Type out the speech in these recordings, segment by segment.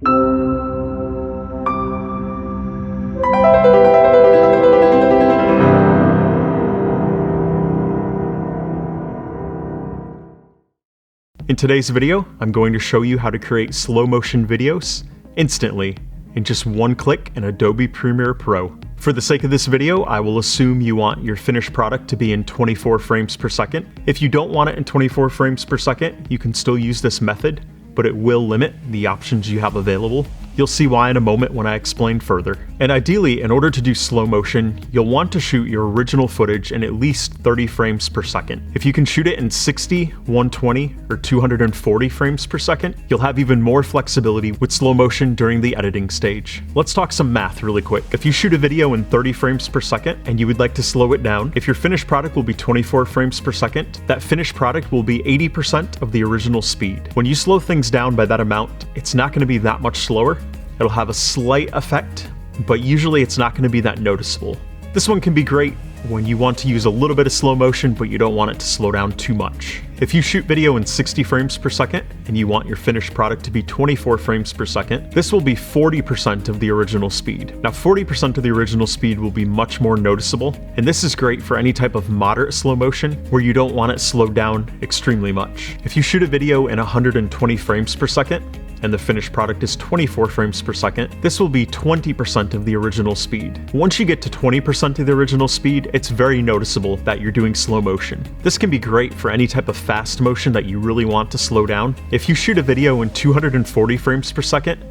In today's video, I'm going to show you how to create slow motion videos instantly in just one click in Adobe Premiere Pro. For the sake of this video, I will assume you want your finished product to be in 24 frames per second. If you don't want it in 24 frames per second, you can still use this method, but it will limit the options you have available. You'll see why in a moment when I explain further. And ideally, in order to do slow motion, you'll want to shoot your original footage in at least 30 frames per second. If you can shoot it in 60, 120, or 240 frames per second, you'll have even more flexibility with slow motion during the editing stage. Let's talk some math really quick. If you shoot a video in 30 frames per second and you would like to slow it down, if your finished product will be 24 frames per second, that finished product will be 80% of the original speed. When you slow things down by that amount, it's not going to be that much slower. It'll have a slight effect, but usually it's not going to be that noticeable. This one can be great when you want to use a little bit of slow motion, but you don't want it to slow down too much. If you shoot video in 60 frames per second and you want your finished product to be 24 frames per second, this will be 40% of the original speed. Now 40% of the original speed will be much more noticeable, and this is great for any type of moderate slow motion where you don't want it slowed down extremely much. If you shoot a video in 120 frames per second, and the finished product is 24 frames per second, this will be 20% of the original speed. Once you get to 20% of the original speed, it's very noticeable that you're doing slow motion. This can be great for any type of fast motion that you really want to slow down. If you shoot a video in 240 frames per second,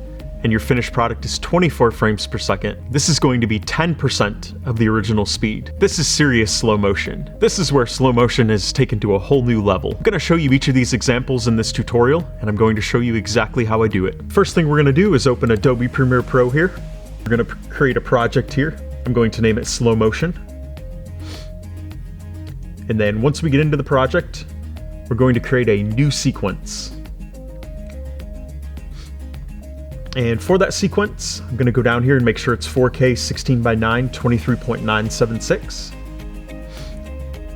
and your finished product is 24 frames per second, this is going to be 10% of the original speed. This is serious slow motion. This is where slow motion is taken to a whole new level. I'm going to show you each of these examples in this tutorial, and I'm going to show you exactly how I do it. First thing we're going to do is open Adobe Premiere Pro here. We're going to create a project here. I'm going to name it Slow Motion. And then once we get into the project, we're going to create a new sequence. And for that sequence, I'm going to go down here and make sure it's 4K 16:9, 23.976.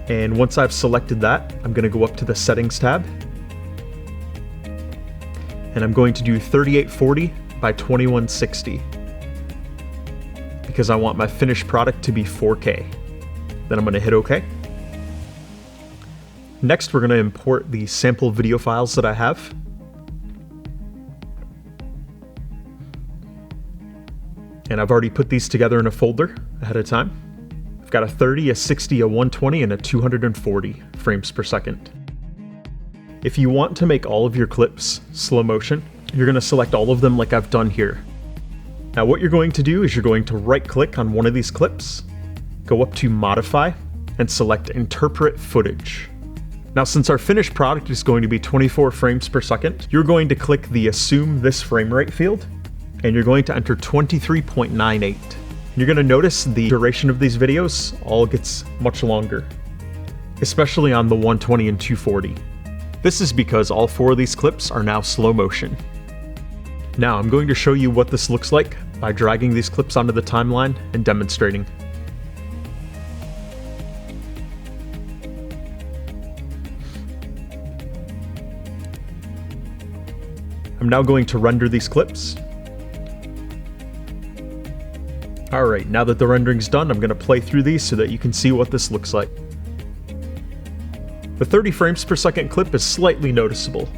And once I've selected that, I'm going to go up to the Settings tab. And I'm going to do 3840 by 2160 because I want my finished product to be 4K. Then I'm going to hit OK. Next, we're going to import the sample video files that I have. And I've already put these together in a folder ahead of time. I've got a 30, a 60, a 120, and a 240 frames per second. If you want to make all of your clips slow motion, you're going to select all of them like I've done here. Now what you're going to do is you're going to right click on one of these clips, go up to Modify, and select Interpret Footage. Now since our finished product is going to be 24 frames per second, you're going to click the Assume This Frame Rate field, and you're going to enter 23.98. You're going to notice the duration of these videos all gets much longer, especially on the 120 and 240. This is because all four of these clips are now slow motion. Now I'm going to show you what this looks like by dragging these clips onto the timeline and demonstrating. I'm now going to render these clips. Alright, now that the rendering's done, I'm going to play through these so that you can see what this looks like. The 30 frames per second clip is slightly noticeable.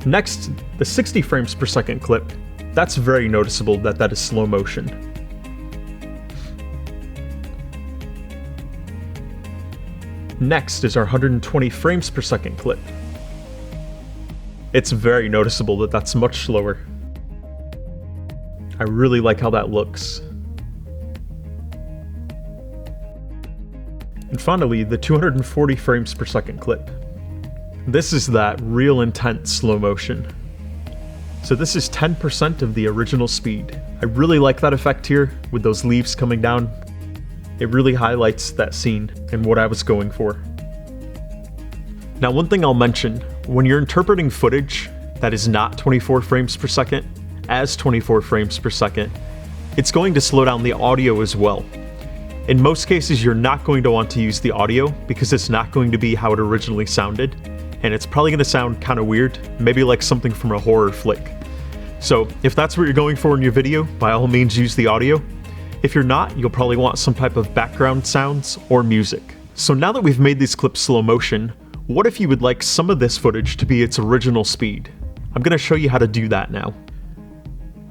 Next, the 60 frames per second clip, that's very noticeable that that is slow motion. Next is our 120 frames per second clip. It's very noticeable that that's much slower. I really like how that looks. And finally, the 240 frames per second clip. This is that real intense slow motion. So this is 10% of the original speed. I really like that effect here with those leaves coming down. It really highlights that scene and what I was going for. Now one thing I'll mention, when you're interpreting footage that is not 24 frames per second, as 24 frames per second, it's going to slow down the audio as well. In most cases, you're not going to want to use the audio because it's not going to be how it originally sounded, and it's probably going to sound kind of weird, maybe like something from a horror flick. So if that's what you're going for in your video, by all means use the audio. If you're not, you'll probably want some type of background sounds or music. So now that we've made these clips slow motion, what if you would like some of this footage to be its original speed? I'm going to show you how to do that now.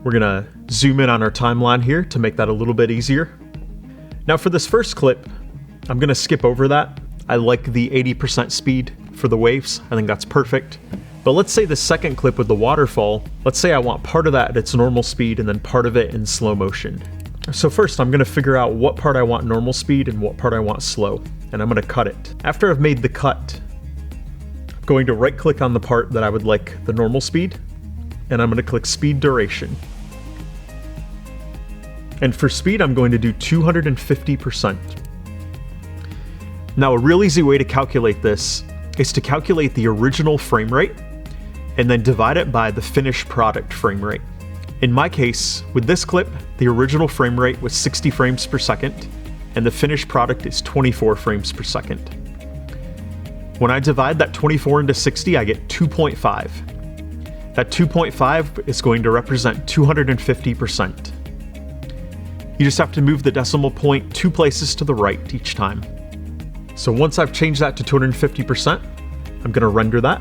We're going to zoom in on our timeline here to make that a little bit easier. Now for this first clip, I'm going to skip over that. I like the 80% speed for the waves. I think that's perfect. But let's say the second clip with the waterfall, let's say I want part of that at its normal speed and then part of it in slow motion. So first I'm going to figure out what part I want normal speed and what part I want slow, and I'm going to cut it. After I've made the cut, I'm going to right click on the part that I would like the normal speed, and I'm going to click speed duration. And for speed, I'm going to do 250%. Now, a real easy way to calculate this is to calculate the original frame rate and then divide it by the finished product frame rate. In my case, with this clip, the original frame rate was 60 frames per second, and the finished product is 24 frames per second. When I divide that 24 into 60, I get 2.5. That 2.5 is going to represent 250%. You just have to move the decimal point 2 places to the right each time. So once I've changed that to 250%, I'm going to render that.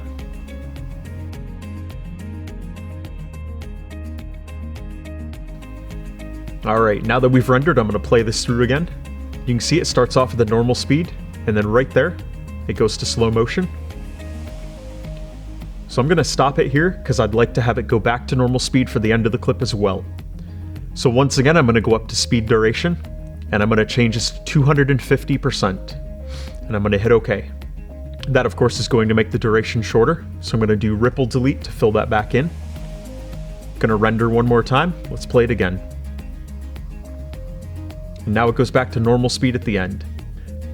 Alright, now that we've rendered, I'm going to play this through again. You can see it starts off at the normal speed, and then right there, it goes to slow motion. So I'm going to stop it here because I'd like to have it go back to normal speed for the end of the clip as well. So once again, I'm going to go up to speed duration, and I'm going to change this to 250%. And I'm going to hit OK. That, of course, is going to make the duration shorter, so I'm going to do ripple delete to fill that back in. Going to render one more time. Let's play it again. And now it goes back to normal speed at the end.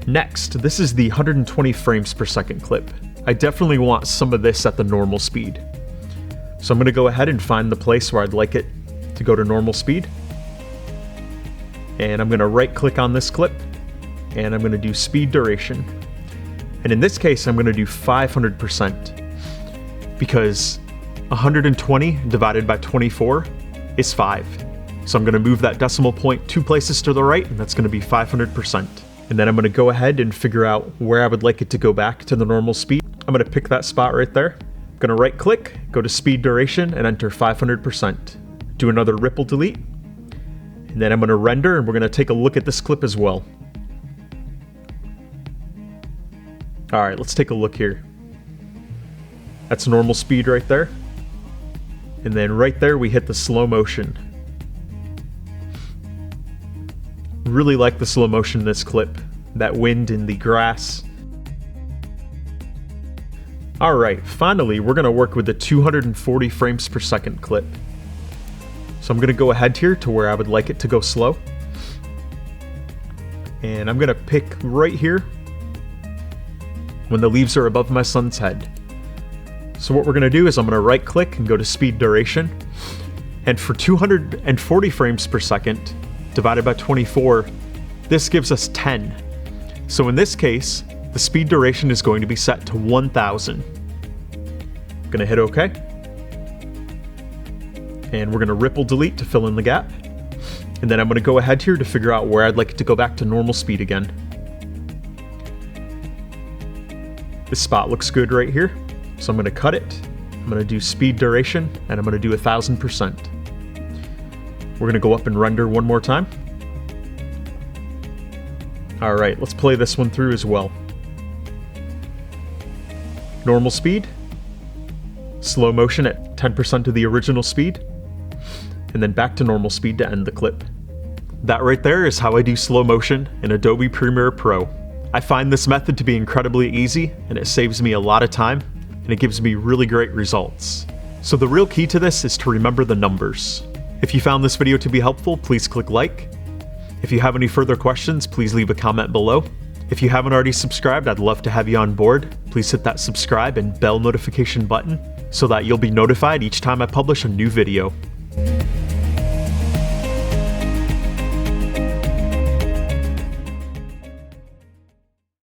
Next, this is the 120 frames per second clip. I definitely want some of this at the normal speed. So I'm going to go ahead and find the place where I'd like it to go to normal speed. And I'm going to right click on this clip, and I'm going to do speed duration. And in this case, I'm going to do 500% because 120 divided by 24 is 5. So I'm going to move that decimal point 2 places to the right, and that's going to be 500%. And then I'm going to go ahead and figure out where I would like it to go back to the normal speed. I'm going to pick that spot right there. I'm going to right click, go to speed duration, and enter 500%. Do another ripple delete. And then I'm going to render, and we're going to take a look at this clip as well. Alright, let's take a look here. That's normal speed right there. And then right there we hit the slow motion. Really like the slow motion in this clip. That wind in the grass. Alright, finally we're going to work with the 240 frames per second clip. So I'm going to go ahead here to where I would like it to go slow. And I'm going to pick right here when the leaves are above my son's head. So what we're going to do is I'm going to right click and go to speed duration. And for 240 frames per second divided by 24, this gives us 10. So in this case, the speed duration is going to be set to 1000. I'm going to hit OK. And we're going to ripple delete to fill in the gap. And then I'm going to go ahead here to figure out where I'd like it to go back to normal speed again. This spot looks good right here, so I'm going to cut it. I'm going to do speed duration, and I'm going to do 1000%. We're going to go up and render one more time. Alright, let's play this one through as well. Normal speed, slow motion at 10% of the original speed, and then back to normal speed to end the clip. That right there is how I do slow motion in Adobe Premiere Pro. I find this method to be incredibly easy, and it saves me a lot of time, and it gives me really great results. So the real key to this is to remember the numbers. If you found this video to be helpful, please click like. If you have any further questions, please leave a comment below. If you haven't already subscribed, I'd love to have you on board. Please hit that subscribe and bell notification button so that you'll be notified each time I publish a new video.